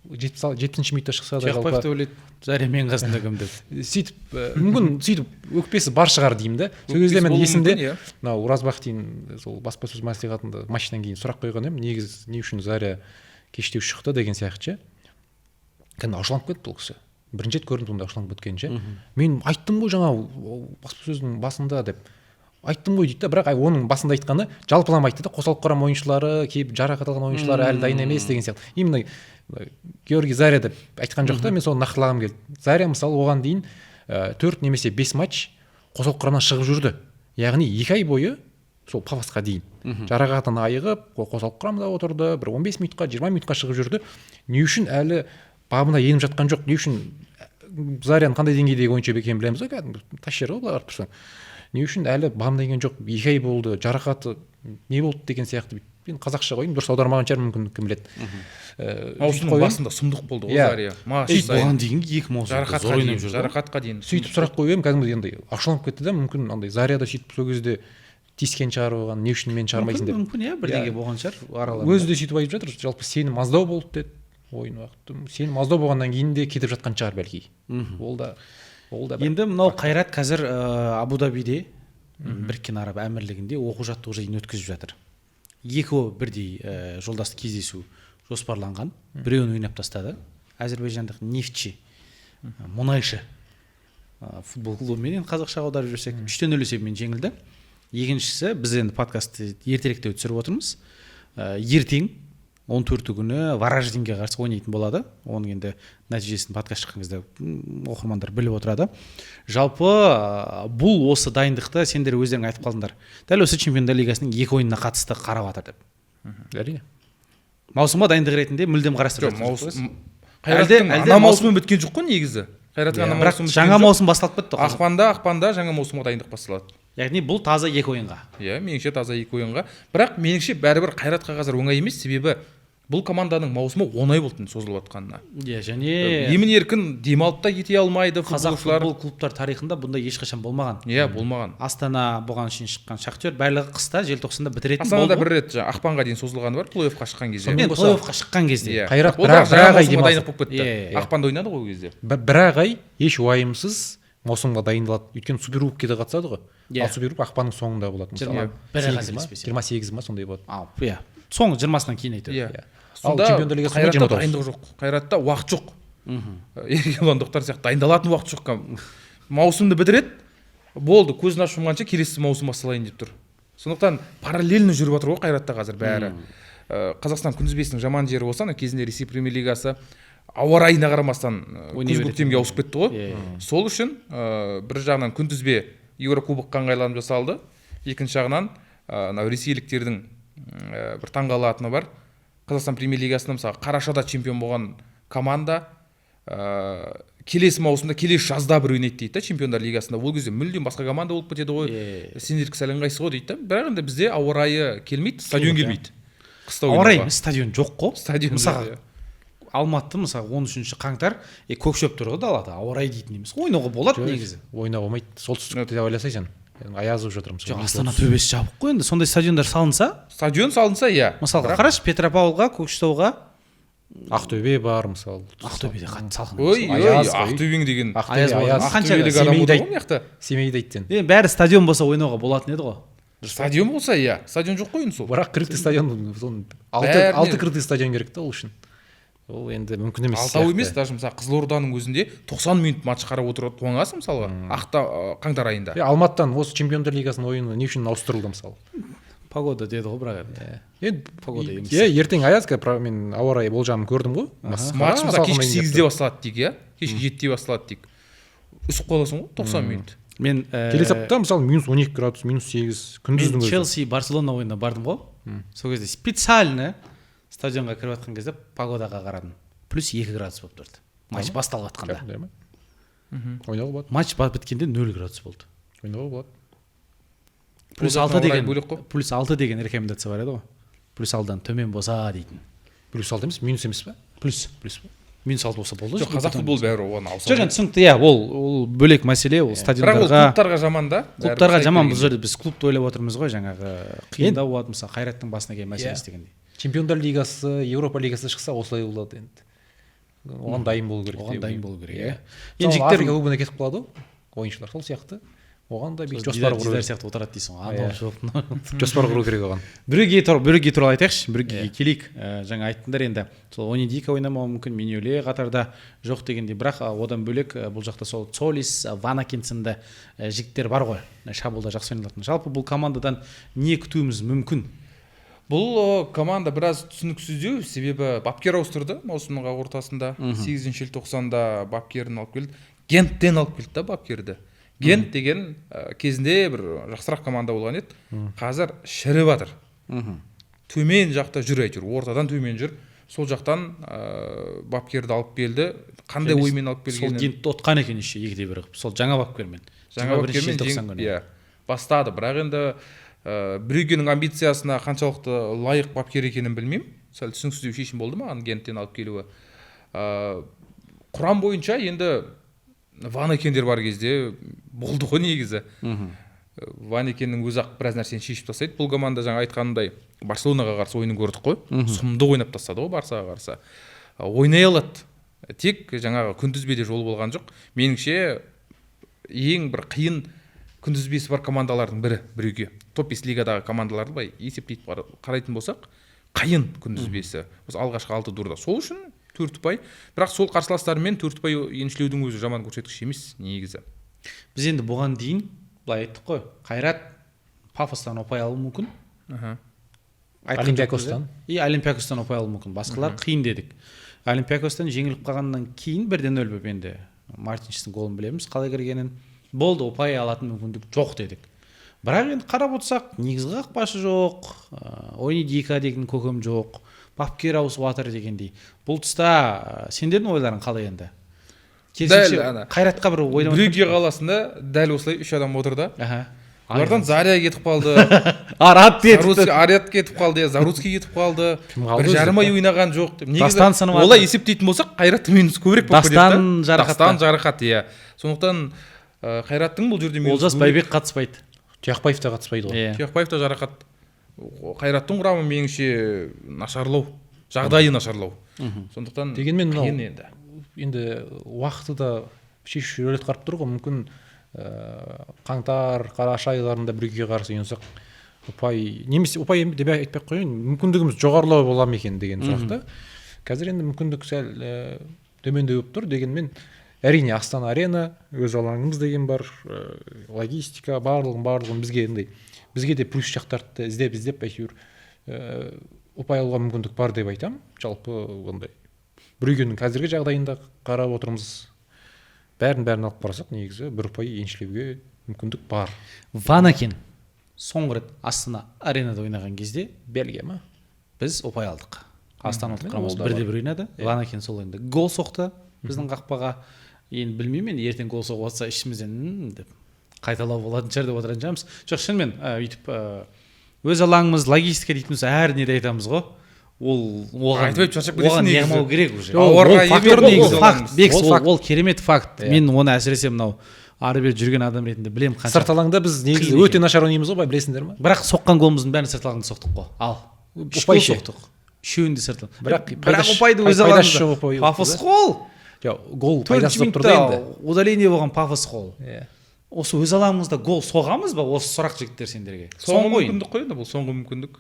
70 минутта шықса да Тұяқбаев та ойлайды, Заря мен қасымда кім деп. Сөйтіп мүмкін сөйтіп өкпесі бар шығар деймін да. Сол кезде мен есімде мынау Оразбақтин сол баспасөз мәслихатында матчтан кейін сұрақ қойған едім, негізі не үшін Заря кештеу шықты деген сияқты. Кәдімгі ашуланып кетті бұл кісі. Бірінші рет көрдім сонда ашуланып кеткенше. Мен айттым ғой жаңа баспасөздің басында деп. Айттым ғой дейді да, бірақ оның басында айтқаны жалпылама айтты да, қосалқы құрам ойыншылары, кейіп жарақат алған ойыншылары әлі дайын емес деген сияқты. Именно Георгий Заря деп айтқан жоқ та, мен соны нақтылағым келді. Заря мысалы оған дейін 4 немесе 5 матч қосалқы құрамнан шығып жүрді. Яғни 2 ай бойы сол Павловсқа дейін жарақатынан айығып, қосалқы құрамда отырды, бір 15 минутқа, 20 минутқа шығып жүрді. Не үшін әлі бабына еніп жатқан жоқ? Не үшін Заряның қандай деңгейдегі ойыншы екенін білеміз ғой, кәдімгі тасжер ғой былай қарап тұрсаң. Не үшін әлі бабына енген жоқ? 2 ай болды, жарақаты не болды деген сияқты. Мен қазақша қойдым, дұрыс аудармаған шығар, мүмкін кім біледі. Маусымның басында сұмдық болды ғой Заря. Оған дейін 2 маусымда зор ойнап жүрді. Жарақатқа дейін. Сөйтіп сұрақ қойып едім, кәдімгідей андай ашуланып кетті да, мүмкін андай Заряда сөйтіп сол кезде тиіскен шығар оған, не үшін мен шығармайсың деп. Мүмкін бірдеңе болған шығар араларында. Өзі де сөйтіп айтып жатыр, жалпы сенім аздау болды деді. Ойын уақыты сенім аздау болғаннан кейін де кетіп жатқан шығар бәлки. Ол да енді мынау Қайрат қазір Абу-Дабиде Біріккен Араб Әмірлігінде оқу жаттығу жиын өткізіп жатыр. Екеуі бірдей жолдастық кездесу жоспарланған. Біреуін ойнап тастады. Әзербайжандық Нефтчи мұнайшы футбол клубымен қазақша аударып жүрсек 3-0 есебімен жеңілді. Екіншісі, біз енді подкастты ертеректе түсіріп отырмыз. Ертең 14 күні Вараждинге қарсы ойнайтын болады. Оның енді нәтижесін подкаст шыққан кезде оқырмандар біліп отырады. Жалпы бұл осы дайындықты сендер өздерің айтып қалдыңдар. Дәл осы Чемпиондар Лигасының 2 ойынына қатысты қарап жатыр деп. Әрине. Маусымға дайындық ретінде мүлдем қарастырып жатырсыз. Қайраттың ана маусымы біткен жоқ қой негізі. Қайраттың ана маусымы жаңа маусым басталып кетті. Ақпанда жаңа маусымға дайындық басталады. Яғни бұл таза 2 ойынға. Иә, меніңше таза 2 ойынға. Бірақ меніңше бәрібір Қайратқа қазір оңай емес, себебі бұл команданың маусымы 10 ай болды созылып жатқанына. Иә, және Емін еркін демалып та кете алмайды қазақ футболшылар. футбол клубтар тарихында бұндай ешқашан болмаған. Иә, болмаған. Астана болған үшін шыққан Шахтер барлығы қыста желтоқсанда бітіретін Астанада болды. бір рет ақпанға дейін созылғаны бар, плей-оффқа шыққан кезде. Мен плей-оффқа шыққан кезде. Иә. Қайрат Ол да бір ақ ай маусымға демалса. дайындық болып кетті. Иә. Ақпанда ойнады ғой ол кезде. бір ақ ай еш уайымсыз маусымға дайындалады. Өйткені суперкубокке де қатысады ғой. Иә. Ал суперкубок ақпанның соңында болады мысалы. 28 ма сондай болады. Ал, иә. Соңғы 20-сынан кейін айтады. Иә. Ал Сонда чемпиондар лигасы Қайратта 29. дайындық жоқ. Қайратта уақыт жоқ. Еркебұландықтар сияқты дайындалатын уақыт жоқ. Маусымды бітіреді, болды, көзін ашып жұмғанша келесі маусым басталайын деп тұр. Сондықтан параллельно жүріп жатыр ғой Қайратта қазір бәрі. Қазақстан күнтізбесінің жаман жері болса, кезінде Ресей премьер-лигасы ауа райына қарамастан күз көктемге ауысып кетті ғой. Сол үшін бір жағынан күнтізбе Еурокубокқа ыңғайланып жасалды. Екінші жағынан ресейліктердің бір таңғалатыны бар. Қазақстан премьер-лигасында мысалы қарашада чемпион болған команда келесі маусымда келесі жазда бір ойнайды дейді, чемпиондар лигасында. Ол кезде мүлдем басқа команда болып кетеді ғой. Сендердікі сәл ыңғайсыз ғой дейді. Бірақ енді бізде ауа райы келмейді, стадион келмейді. Ауа райы емес, стадион жоқ қой. Стадион мысалы Алматы мысалы 13 қаңтар көк шөп тұр ғой далада, ауа райы дейтін емес. Ойнауға болады негізі. Ойнауға болмайды. Солтүстікте деп ойласай сен. Аязып жатырмыз. Жоқ, Астана төбесі жабық қой енді. Сондай стадиондар салынса, иә. Мысалға қарашы, Петропавлға, Көкшетауға, Ақтөбе бар мысалы. Ақтөбеде қатты салқын. Ой, Ақтөбең деген Ақтөбелік адам болды ғой мына жақта. Семейді айттың. Бәрі стадион болса ойнауға болатын еді ғой. Стадион болса, иә. Стадион жоқ қой енді сол. Бірақ крытый стадион, 6 крытый стадион керек та ол үшін. Ол енді мүмкін емес. Алтау емес, даже мысалы Қызылорданың өзінде 90 минут матч қарап отырып тоңасың мысалға, қаңтар айында. Алматыдан осы чемпиондар лигасының ойыны не үшін ауыстырылды мысалы? Погода деді ғой бірақ енді. Погода емес. Ертең аяз, мен ауа райы болжамын көрдім ғой. Матч кешкі 8-де басталады дейік, иә? Кешкі 7-де басталады дейік. Үсіп қаласың ғой 90 минут. Мен келесі аптада мысалы -12 градус, -8 күндіздің өзі. Челси Барселона ойынына бардым ғой. Сол кезде специально стадионға кіріп жатқан кезде погодаға қарадым. +2 градус болып тұрды. Матч басталып жатқанда. Ойнауға болады. Матч біткенде 0 градус болды. Ойнауға болады. +6 деген рекомендация бар еді ғой. +6-дан төмен болса дейтін. +6 емес, минус емес па? Плюс -6 болса болды. Жоқ, қазақ футболы бәрі оған ауысады. Жоқ, түсінікті, иә, ол бөлек мәселе, ол стадиондарға. Бірақ ол клубтарға жаман да. Клубтарға жаман, бұл жерде біз клубты ойлап отырмыз ғой, жаңағы қиындау болады, мысалы Қайраттың басына келген мәселесі дегендей. Чемпиондар лигасы, Еуропа лигасы шықса осылай болады енді. Оған дайын болу керек. Оған дайын болу керек, иә. Енді Африка кубогына кетіп қалады ғой, ойыншылар сол сияқты. Оған да бір жоспар құру керек. сияқты отырады дейсің ғой. Жоспар құру керек оған. Бірге туралы айтайықшы, бірге келейік. Жаңа айттыңдар енді, сол Онидика ойнамауы мүмкін, Миньоле қатарда жоқ дегендей, бірақ одан бөлек бұл жақта сол Цолис, Ванакин сынды жігіттер бар ғой, шабуылда жақсы ойналатын. Жалпы бұл командадан не күтуіміз мүмкін? Бұл команда біраз түсініксіздеу, себебі бапкер ауыстырды маусымның ортасында. 8 желтоқсанда бапкерін алып келді. Генттен алып келді да бапкерді. Гент деген кезінде бір жақсырақ команда болған еді. Қазір шіріп жатыр. Төмен жақта жүр әйтеуір, ортадан төмен жүр. Сол жақтан бапкерді алып келді. Қандай оймен алып келгенін. Сол Гентті отқан екен еще 2-1 қылып. Сол жаңа бапкермен. Бастады. Бірақ енді Брюггенің амбициясына қаншалықты лайық бапкер екенін білмеймін. Сәл түсініксіздеу шешім болды маған Генттен алып келуі. Құрам бойынша енді Ванекендер бар кезде болды ғой негізі. Ванекеннің өзі ақ біраз нәрсені шешіп тастайды. Бұл команда жаңа айтқанымдай Барселонаға қарсы ойынын көрдік қой. Сұмды ойнап тастады ғой Барсаға қарсы. Ойнай алады. Тек жаңағы күнтізбеде жол болған жоқ. Меніңше ең бір қиын күнтізбесі бар командалардың бірі Брюгге. Топ-5 лигадағы командаларды былай есептейді қарайтын болсақ, қиын күнтізбесі. Осы алғашқы 6 турда. Сол үшін 4 ұпай. Бірақ сол қарсыластармен 4 ұпай еншілеудің өзі жаман көрсеткіш емес негізі. Біз енді бұған дейін былай айттық қой. Қайрат Пафостан ұпай алуы мүмкін. Олимпиакостан. Олимпиакостан ұпай алуы мүмкін. Басқалар қиын дедік. Олимпиакостан жеңіліп қалғаннан кейін 1-0 болып енді Мартинштің голын білеміз, қалай кіргенін. Болды, ұпай алатын мүмкіндік жоқ дедік. Бірақ енді қарап отырсақ, негізгі қақпашы жоқ, Онидика деген көкем жоқ, бапкер ауысып жатыр дегендей. Бұл тұста сендердің ойларың қалай енді? Керісінше Қайратқа бір ойнап Брюгге қаласында дәл осылай 3 адам отыр да. олардан Заря кетіп қалды, Арат Арят кетіп қалды, Заруцкий кетіп қалды, бір жарым ай ойнаған жоқ деп. Дастан сынып олай есептейтін болсақ, Қайраттың минусы көбірек болып кетеді. Дастан жарақат, иә. Сондықтан Қайраттың бұл жерде минусы. Олжас Байбек қатыспайды. Тұяқбаев та қатыспайды ғой. Тұяқбаев та жарақат. Қайраттың құрамы меніңше нашарлау, жағдайы нашарлау. Сондықтан дегенмен қиын енді уақыты да шешуші рөл атқарып тұр ғой. Мүмкін қаңтар, қараша айларында бірге қарсы ойнасақ ұпай немесе ұпай деп айтпай ақ қояйын, мүмкіндігіміз жоғарылау бола ма екен деген сұрақта. Қазір енді мүмкіндік сәл төмендеу болып тұр. Дегенмен әрине Астана Арена, өз алаңымыз деген бар, логистика барлығын бізге де плюс жақтарды іздеп әйтеуір ұпай алуға мүмкіндік бар деп айтамын. Жалпы ондай Брюгенің қазіргі жағдайында қарап отырмыз. Бәрін алып қарасақ, негізі бір ұпай еншілеуге мүмкіндік бар. Ванакен соңғы рет Астана Аренада ойнаған кезде Бельгия ма? Біз ұпай алдық. Астана құрамасы 1-1 ойнады. Ванакен сол енді гол соқты біздің қақпаға. Енді білмеймін, енді ертең гол соғып жатса ішімізден деп қайталау болатын шығар деп отырған шығармыз. Жоқ, шынымен өйтіп өз алаңымыз логистика дейтініміз әр неде айтамыз ғой. Оған неғымау керек уже. Ол керемет факт. Мен оны әсіресе мынау ары бері жүрген адам ретінде білем қанша. Сырт алаңда біз негізі өте нашар ойнаймыз ғой, білесіңдер ме? Бірақ соққан голымыздың бәрін сырт алаңда соқтық қой. Ал ұпай соқтық. Үшеуінде сырт алаң. Бірақ ұпайды өз алаңында. Пафос қол. Гол пайдасы болып тұрды енді. Удаление болған пафос қол. Осы өз алаңымызда гол соғамыз ба? Осы сұрақ жігіттер сендерге. Соңғы мүмкіндік қой енді, бұл соңғы мүмкіндік.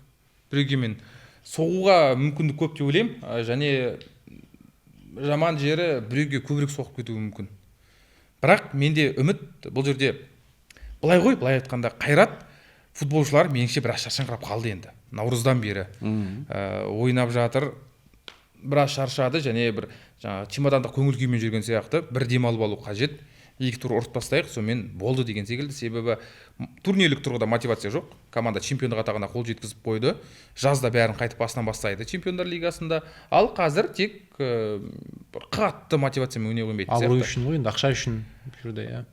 Брюгемен соғуға мүмкіндік көп деп ойлаймын, және жаман жері Брюге көбірек соғып кетуі мүмкін. Бірақ менде үміт бұл жерде былай айтқанда Қайрат футболшылар меніңше біраз шаршаңқырап қалды енді. Наурыздан бері ойнап жатыр, біраз шаршады, және бір чемодандық көңіл күймен жүрген сияқты. Бір демалып алу қажет. 2 тур ұрып тастайық, сонымен болды деген секілді. Себебі турнирлік тұрғыда мотивация жоқ. Команда чемпиондық атағына қол жеткізіп қойды. Жазда бәрін қайтып басынан бастайды чемпиондар лигасында. Ал қазір тек қатты мотивациямен ойнай қоймайды. Абырой үшін ғой, ақша үшін жүрді, иә.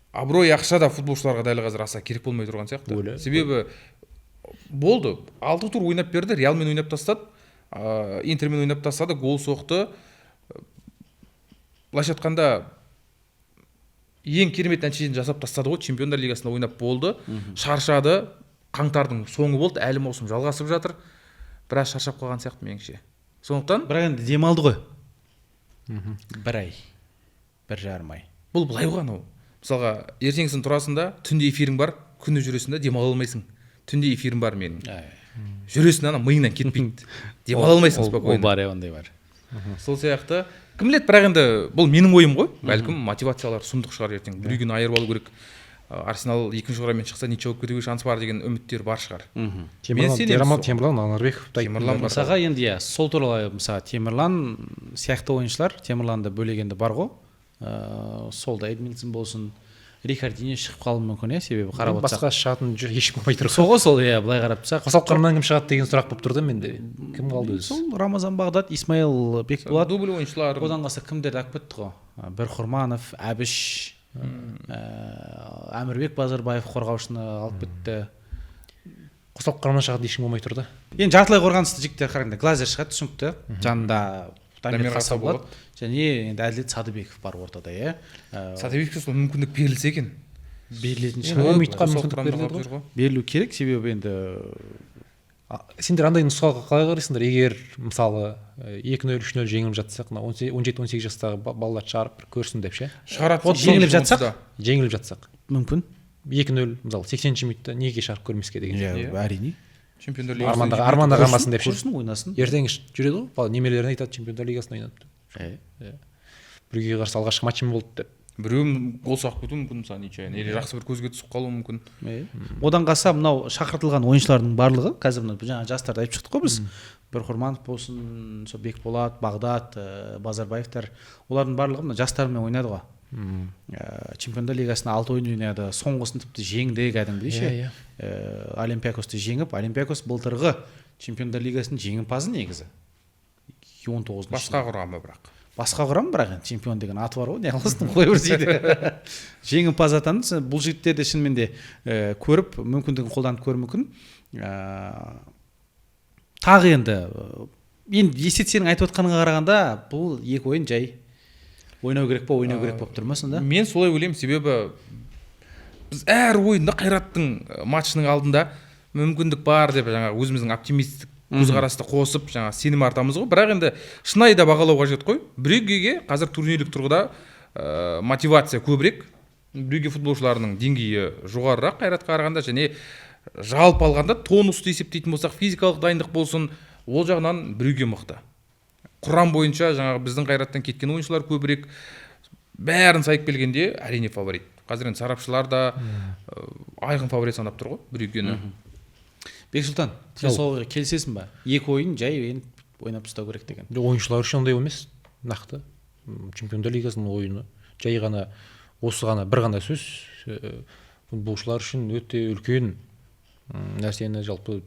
Абырой, ақша да футболшыларға дәл қазір аса керек болмай тұрған сияқты. Себебі болды. 6 тур ойнап берді, Реалмен ойнап тастады, Интермен ойнап тастады, гол соқты. Былайша айтқанда ең керемет нәтижені жасап тастады ғой, чемпиондар лигасында ойнап болды, шаршады, қаңтардың соңы болды, әлі маусым жалғасып жатыр, біраз шаршап қалған сияқты меніңше. Сондықтан бірақ енді демалды ғой. Бір ай, 1,5 ай. Бұл былай ғой анау. Мысалға, ертеңгісін тұрасында, түнде эфирің бар, күні жүресінде демала алмайсың. Түнде эфирің бар менің. Жүресін ана миыңнан кетпейді. Демала алмайсың спокойно. Ол бар, ондай бар. Сол сияқты. Кім біледі, бірақ енді бұл менің ойым ғой. Бәлкім мотивациялар сұмдық шығар ертең. Брюген айырып алу керек. Арсенал 2-ші құраммен шықса ничего болып кетуге шанс бар деген үміттер бар шығар. Темірлан Анарбеков. Мысалға енді сол туралы мысалы Темірлан сияқты ойыншылар, Темірланды бөлегенде бар ғой. Сол да Эдминсон болсын, Рикардиньо шығып қалуы мүмкін, себебі қарап отырсақ. Басқа шығатын ешкім болмай тұр. Сол былай қарап тұрсақ. Қосалқаннан кім шығады деген сұрақ болып тұрды менде. Кім қалды өзі? Сол Рамазан Бағдат, Исмаил Бекболат. Дубль ойыншылар. Одан қалса кімдерді алып кетті ғой? Бірқұрманов, Әбіш, Әмірбек Базарбаев қорғаушыны алып кетті. Қосалқаннан шығады ешкім болмай тұрды. Енді жартылай қорғанысты жігіттер қарағанда Глазер шығады, түсінікті. Жанында Дамир Қасаболат және енді Әділет Садыбеков бар ортада, иә. Садыбековке сол мүмкіндік берілсе екен. Берілетін шығар. Берілу керек, себебі енді сендер андай нұсқаға қалай қарайсыңдар? Егер мысалы 2-0, 3-0 жеңіліп жатсақ, 17-18 жастағы балалар шығарып көрсін деп ше. Жеңіліп жатсақ мүмкін 2-0, мысалы 80-ші минутта неге шығарып көрмеске деген. Әрине. Чемпиондар лигасында арманда қалмасын деп ше. Көрсін, ойнасын. Ертең жүреді ғой, немелеріне айтады чемпиондар лигасында ойнады. Бірге қарсы алғашқы матчым болды деп. Біреуім гол соғып кетуі мүмкін, мысалы нечаянно, или жақсы бір көзге түсіп қалуы мүмкін. Одан қалса мынау шақыртылған ойыншылардың барлығы, қазір мына жаңа жастарды айтып шықтық қой біз. Бірқұрманов болсын, Бекболат, Бағдат, Базарбаевтар, олардың барлығы мына жастармен ойнады ғой. Чемпиондар лигасында 6 ойын ойнады, соңғысын тіпті жеңді кәдімгідей ше. Олимпиакосты жеңіп, Олимпиакос былтырғы чемпиондар лигасының жеңімпазы негізі. 19-шы. Басқа құрамы бірақ. басқа құрам, бірақ енді чемпион деген аты бар ғой, не қыласың, қоя берсей де. Жеңімпаз атанды. Бұл жігіттерді шынымен де көріп, мүмкіндігін қолданып көру мүмкін. Тағы енді Есет сенің айтып отқаныңа қарағанда, бұл екі ойын жай ойнау керек па, ойнау керек болып тұр ма сонда? Мен солай ойлаймын, себебі біз әр ойында Қайраттың матчының алдында мүмкіндік бар деп жаңағы өзіміздің оптимистік көзқарасты қосып жаңағы сенім артамыз ғой. Бірақ енді шынайы да бағалау қажет қой. Брюггеге қазір турнирлік тұрғыда мотивация көбірек. Брюгге футболшыларының деңгейі жоғарырақ Қайратқа қарағанда, және жалпы алғанда тонусты есептейтін болсақ, физикалық дайындық болсын, ол жағынан Брюгге мықты. Құрам бойынша жаңағы біздің Қайраттан кеткен ойыншылар көбірек. Бәрін сайып келгенде әрине фаворит. Қазір енді сарапшылар да айқын фаворит санап тұр ғой Брюггені. Бексұлтан, сен сол келісесің ба? Екі ойын жай ойнап тастау керек деген. Ойыншылар үшін ондай емес, нақты. Чемпиондар лигасының ойыны жай ғана осы ғана бір ғана сөз футболшылар үшін өте үлкен нәрсені, жалпы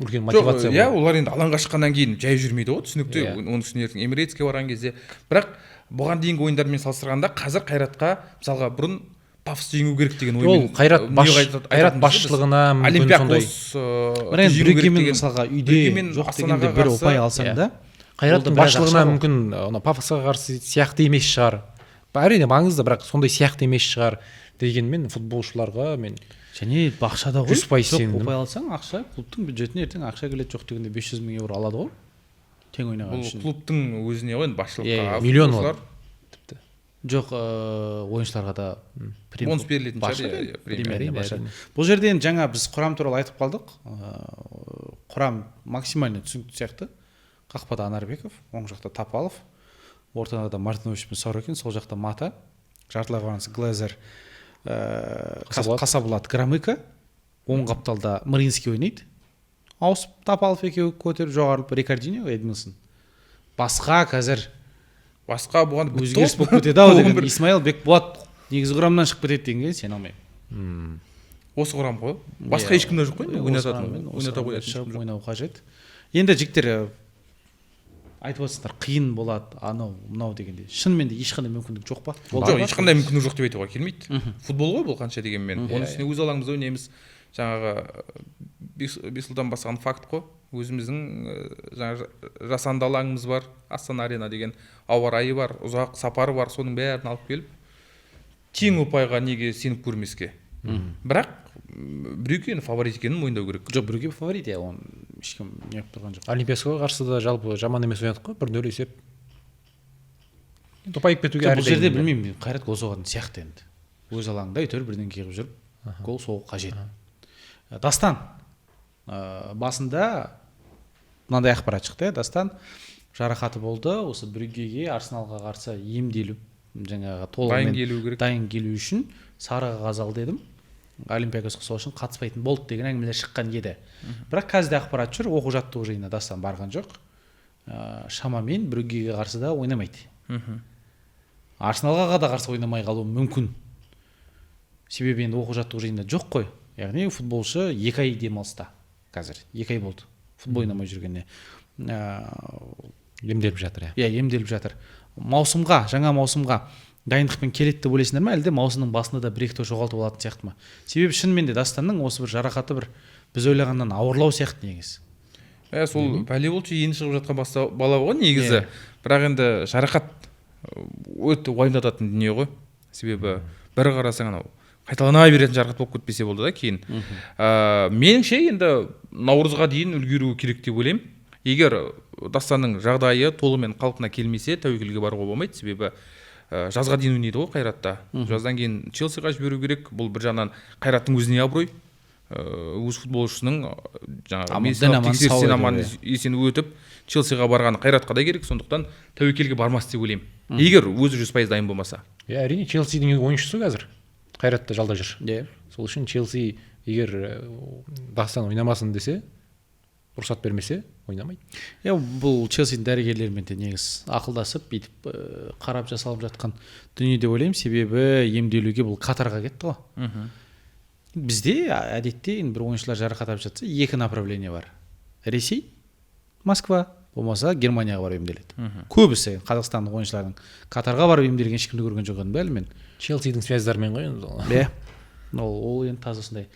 үлкен мотивация. Иә, олар енді алаңға шыққаннан кейін жай жүрмейді ғой, түсінікті. Оның үстіне ертең Эмирейтске барған кезде. Бірақ бұған дейінгі ойындармен салыстырғанда қазір Қайратқа мысалға бұрын пафос жеңу керек деген оймен. Ол Қайрат басшылығына мүмкін сондай. Брюггемен мысалға үйде жоқ дегенде бір ұпай алсаң да, Қайраттың басшылығына мүмкін пафосқа қарсы сияқты емес шығар. Әрине маңызды, бірақ сондай сияқты емес шығар дегенмен футболшыларға мен және бақшада ғой, 100% сендім. ұпай алсаң, ақша клубтың бюджетіне ертең ақша келеді, жоқ дегенде 500 мың евро алады ғой. Тең ойнаған үшін. Бұл клубтың өзіне ғой, басшылыққа миллион алады. Жоқ, ойыншыларға да бонус берілетін шығар. Бұл жерде енді жаңа біз құрам туралы айтып қалдық. Құрам максимально түсінікті сияқты. Қақпада Анарбеков, оң жақта Тапалов, ортада Мартинович пен Сауракен, сол жақта Мата, жартылай қорғаныс Глезер, Қасабулат, Громыко, оң қапталда Маринский ойнайды. Ауысып Тапалов екеуі көтеріп жоғарылып Рикардиньо, Эдмилсон. Басқа қазір бұған өзгеріс болып кетеді ау деген. Исмаил Бекболат негізгі құрамнан шығып кетеді дегенге сен алмаймын. Осы құрам ғой. Басқа ешкімде жоқ қой. Ойната қоятын ойнау қажет. Енді жігіттер айтып отырсыңдар, қиын болады, анау мынау дегенде. Шынымен де ешқандай мүмкіндік жоқ па? Жоқ, ешқандай мүмкіндік жоқ деп айтуға келмейді. Футбол ғой бұл қанша дегенмен. Оның үстіне өз алаңымызда ойнаймыз. Жаңағы Бексұлтан басқан факт қой. Өзіміздің жаңағы жасанды алаңымыз бар, Астана Арена деген, ауа райы бар, ұзақ сапары бар, соның бәрін алып келіп тең ұпайға неге сеніп көрмеске. Бірақ Брюгге фаворит екенін мойындау керек. Жоқ, Брюгге фаворит, оны ешкім не тұрған жоқ. Олимпиаксқа қарсы да жалпы жаман емес ойнадық қой, 1-0 есеп. Ұпайып кетуге әрі. Бұл жерде білмеймін, Қайрат гол соғатын сияқты енді. Өз алаңында өйтер бірден келіп жүріп, гол соғу қажет. Дастан басында мынандай ақпарат шықты. Дастан жарақаты болды, осы Брюггеге Арсеналға қарсы емделу, жаңағы толығымен дайын келу үшін сарыға қазал дедім. Олимпиакосқа сол үшін қатыспайтын болды деген әңгімелер шыққан еді. Бірақ қазір ақпарат жүр, оқу-жаттығу жиынына Дастан барған жоқ. Шамамен Брюггеге қарсы да ойнамайды. Арсеналға да қарсы ойнамай қалуы мүмкін. Себебі енді оқу-жаттығу жиынында жоқ қой. Яғни футболшы 2 ай демалыста. Қазір 2 ай болды футбол ойнамай жүргенде. Емделіп жатыр. Емделіп жатыр. Маусымға, жаңа маусымға дайындықпен келеді деп ойлайсыңдар ма, әлде маусымның басында да 1-2 жоғалтып алатын сияқты ма? Себебі шынымен де Дастанның осы бір жарақаты бір біз ойлағаннан ауырлау сияқты негізі. Сол волейболшы енді шығып жатқан бала ғой негізі. Бірақ енді жарақат өте уайымдататын дүние ғой. Себебі бір қарасаң анау қайталана беретін жарақат болып кетпесе болды да кейін. Меніңше енді наурызға дейін үлгеруі керек деп ойлаймын. Егер Дастанның жағдайы толығымен қалпына келмесе, тәуекелге баруға болмайды. Себебі жазға дейін ойнайды ғой Қайратта. Жаздан кейін Челсиға жіберу керек. Бұл бір жағынан Қайраттың өзіне абырой. Өз футболшысының жаңағы тексерістен аман есен өтіп Челсиға барғаны Қайратқа да керек. Сондықтан тәуекелге бармас деп ойлаймын. Егер өзі 100% дайын болмаса. Әрине Челсидің ойыншысы қазір Қайратта жалда жүр. Сол үшін Челси егер Дастан ойнамасын десе, рұқсат бермесе, ойнамайды. Бұл Челсидің дәрігерлерімен де негіз ақылдасып, бүйтіп қарап жасалып жатқан дүние деп ойлаймын. Себебі емделуге бұл Катарға кетті ғой. Бізде әдетте бір ойыншылар жарақат алып жатса, 2 направление бар. Ресей, Москва, болмаса Германияға барып емделеді. Көбісі қазақстандық ойыншылардың Катарға барып емделген ешкімді көрген жоқ едім әлі мен. Челсидің связьдарымен ғой енді. Иә. Ол енді таза осындай.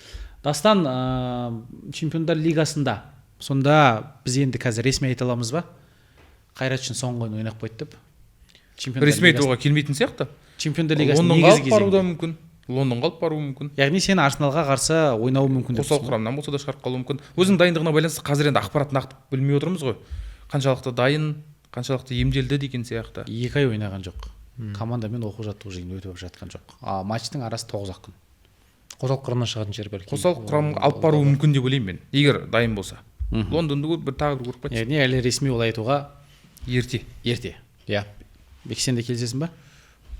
Дастан, Чемпиондар лигасында сонда біз енді қазір ресми айта аламыз ба? Қайрат үшін соңғы ойын ойнап қойды деп. Ресми айтуға келмейтін сияқты. Чемпиондар лигасының Лондонға негізгі алып баруы да кезеңі. мүмкін. Лондонға алып баруы мүмкін. Яғни сен Арсеналға қарсы ойнауы мүмкін деп Қосал құрамнан болса да шығарып қалуы мүмкін. Өзінің дайындығына байланысты қазір енді ақпарат нақты білмей отырмыз ғой. Қаншалықты дайын, қаншалықты емделді деген сияқты. 2 ай ойнаған жоқ. Командамен оқу-жаттығу жиыны өтіп жатқан жоқ. Матчтың арасы 9 күн. Қосалқы құрамнан шығатын жер бәлкім. Қосалқы құрамға алып баруы мүмкін деп ойлаймын мен, егер дайын болса. Лондонды тағы бір көріп қайтшы. Яғни әлі ресми олай айтуға Ерте. Иә. Бек, сен де келісесің ба?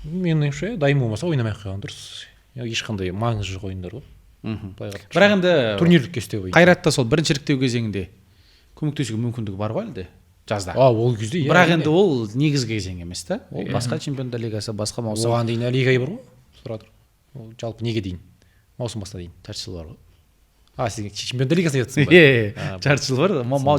Менің ойымша дайын болмаса ойнамай ақ қойған дұрыс. Ешқандай маңызы жоқ ойындар ғой. Бірақ енді турнирлік кесте ойын. Қайратта сол бірінші іріктеу кезеңінде көмектесуге мүмкіндігі бар ғой әлде жазда. Ол кезде иә. Бірақ енді ол негізгі кезең емес та. Ол басқа Чемпиондар лигасы, басқа маусым. Оған дейін әлі 2 ай бар ғой. Сұра тұр. Ол жалпы неге дейін? Маусым басына дейін. Жарты жыл бар ғой. Сен Чемпиондар лигасына жатсың ба? Иә, жарты жыл бар.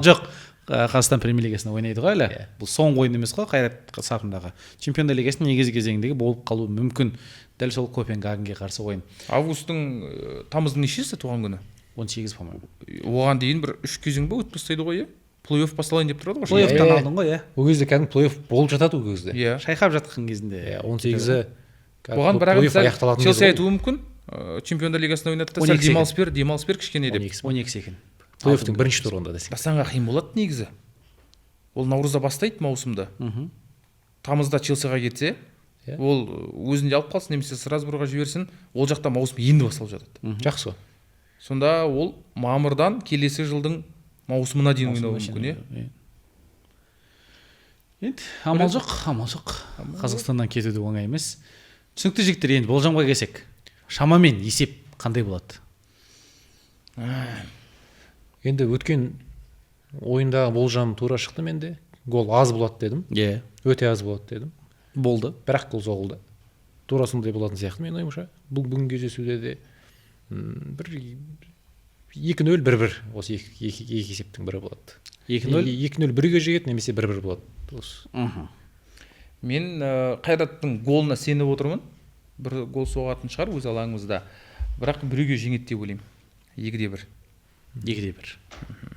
Жоқ, Қазақстан премьер лигасында ойнайды ғой әлі. Бұл соңғы ойын емес қой Қайрат сапындағы. Чемпиондар лигасының негізгі кезеңіндегі болып қалуы мүмкін. Дәл сол Копенгагенге қарсы ойын. Тамыздың нешесі туған күні? 18, по-моему. Оған дейін бір 3 кезең ба өтіп тастайды ғой, иә? Плей-офф басталайын деп тұрады ғой. Плей-оффтан алдың ғой, иә. Ол кезде кәдімгі плей-офф болып жатады ол кезде. Иә. Шайқап жатқан кезінде. 18-і Оған бірақ Челси айтуы мүмкін. Чемпиондар лигасында ойнады да сәл демалыс бер кішкене деп. 12 секунд. Плей-оффтың бірінші турында десек. Бастаңға қиын болады негізі. Ол наурызда бастайды маусымда. Тамызда Челсиға кетсе, ол өзінде алып қалсын немесе Страсбургға жіберсін, ол жақта маусым енді басталып жатады. Жақсы. Сонда ол мамырдан келесі жылдың маусымына дейін ойнауы мүмкін, иә. Енді амал жоқ. Қазақстаннан кетуді оңай емес. Түсінікті жігіттер, енді болжамға келсек, шамамен есеп қандай болады? Енді өткен ойында болжам тура шықты менде. Гол аз болады дедім. Иә. Өте аз болады дедім. Болды. Бірақ гол соғылды. Тура сондай болатын сияқты менің ойымша. Бүгін кездесуде де бір 2-0 1-1 осы екі есептің бірі болады. 2-0 2-0 1-ге жегеді немесе 1-1 болады. Мен Қайраттың голына сеніп отырмын. Бір гол соғатын шығар өз алаңымызда. Бірақ 1-ге жеңеді деп ойлаймын. 2-1. 2-1.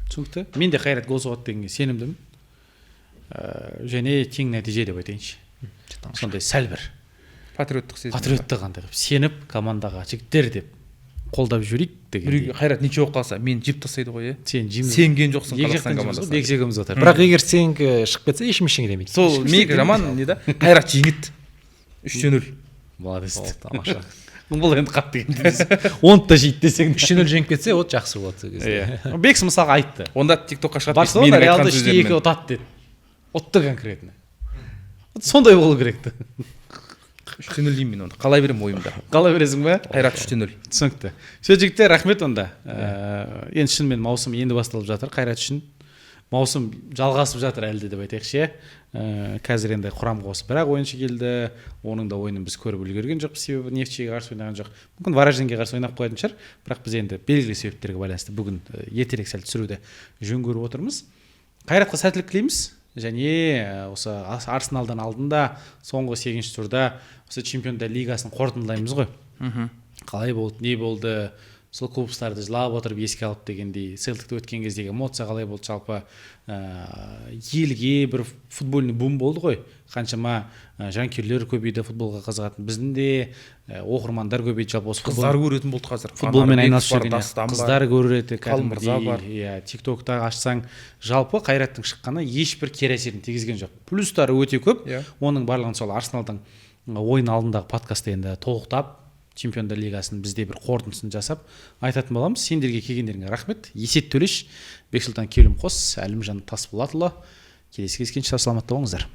Түсінікті. Мен де Қайрат гол соғады дегенге сенімдімін. Және тең нәтиже деп айтайыншы. Сондай сәл бір патриоттық сезім. Патриоттық қандай қылып сеніп командаға жігіттер деп қолдап жіберейік деген. Қайрат ничего болып қалса мен жеп тастайды ғой, иә. Сенген жоқсың Қазақстан командасына. Бексегіміз отыр. Бірақ егер сенікі шығып кетсе ешкім демейді. Сол мега жаман не да? Қайрат жеңеді. 3-0. Молодец. Тамаша. Бұл енді қатты дегенде 10 та жейді десең 3-0 жеңіп кетсе от жақсы болады сол кезде. Бекс мысалға айтты. Онда TikTokқа шығады. Барселона Реалды 3-2 ұтады деді. Ұтты конкретно. Сондай болу керек ті. 3-0 деймін мен онда. Қалай беремін ойымда. Қалай бересің ба? Қайрат 3-0. Түсінікті. Сөз жігіттер, рахмет онда. Енді шынымен маусым енді басталып жатыр Қайрат үшін. Маусым жалғасып жатыр әлде деп айтайықшы. Қазір енді құрамға осы бірақ ойыншы келді. Оның да ойынын біз көріп үлгерген жоқпыз, себебі Нефтьшіге қарсы ойнаған жоқ. Мүмкін Вораженге қарсы ойнап қоятын шығар. Бірақ біз енді белгілі себептерге байланысты бүгін ертерек сәл түсіруді жөн көріп отырмыз. Қайратқа сәттілік тілейміз. Және осы Арсеналдан алдында соңғы 8-ші турда осы Чемпиондар лигасының қорытындылаймыз ғой. Қалай болды, не болды, сол клубтарды жылап отырып еске алып дегендей, Селтикте өткен кездегі эмоция қалай болды, жалпы елге бір футбольный бум болды ғой. Қаншама жанкүйерлер көбейді, футболға қызығатын. Біздің де оқырмандар көбейді, жалпы осы қыздар көретін болды қазір. Футболмен айналысып жүрген қыздар көреді, Қалмырза бар. Иә, TikTokта ашсаң, жалпы Қайраттың шыққаны ешбір кері әсерін тигізген жоқ. Плюстары өте көп. Оның барлығын сол Арсеналдың ойын алдындағы подкастта енді толықтап Чемпиондар лигасын бізде бір қорытындысын жасап айтатын боламыз. Сендерге келгендеріңе рахмет. Есет Төлеш, Бексұлтан Келімқос, Әлімжан Тасболатұлы. Келесі кездескенше саламатта болыңыздар.